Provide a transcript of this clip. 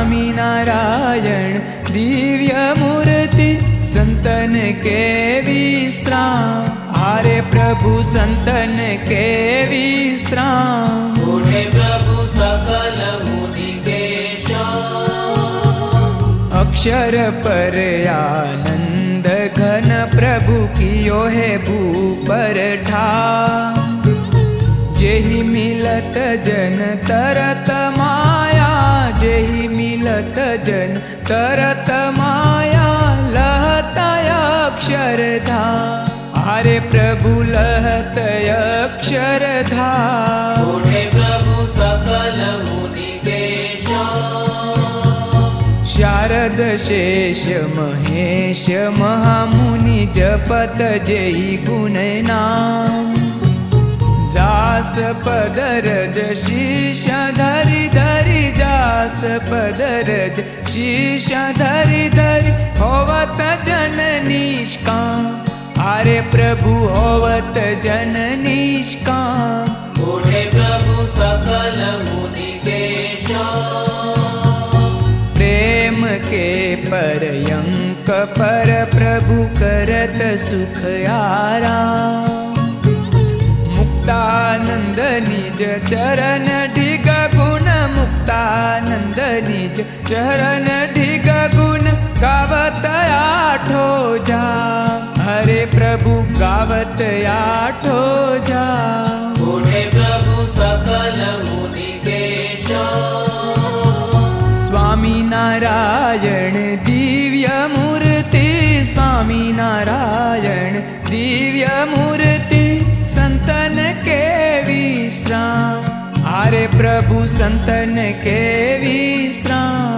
स्वामी नारायण दिव्य मूर्ति संतन के विश्राम। हारे प्रभु संतन के विश्राम। बूढ़े प्रभु सकल मुनि के श्याम। अक्षर पर आनंद घन प्रभु कियो है भूपर ठाम। जेहि मिलत जन तरत माया, जेहि मिलत जन तरत माया, लहत अक्षरधाम। हारे प्रभु लहत अक्षरधाम। बूढ़े प्रभु सकल मुनि के श्याम। शारद शेष महेश महामुनि जपत जेहि गुण नाम। जास पदरज शीश धरि धरि, जास पदरज शीश धरि धरि, होवत जन निष्काम। हारे प्रभु होवत जन निष्काम। बूढ़े प्रभु सकल मुनि के श्याम। प्रेम के पर्यंक पर प्रभु करत सुख आराम। मुक्तानंद निज चरण ढिग गुण, मुक्तानंद निज चरण ढिग गुण, गावत आठो जाम। हरे प्रभु गावत आठो जाम। बूढ़े प्रभु सकल मुनि के श्याम। स्वामी नारायण दिव्य मूर्ति, स्वामी नारायण दिव्य मूर्ति संतन के विश्राम। हारे प्रभु संतन के विश्राम।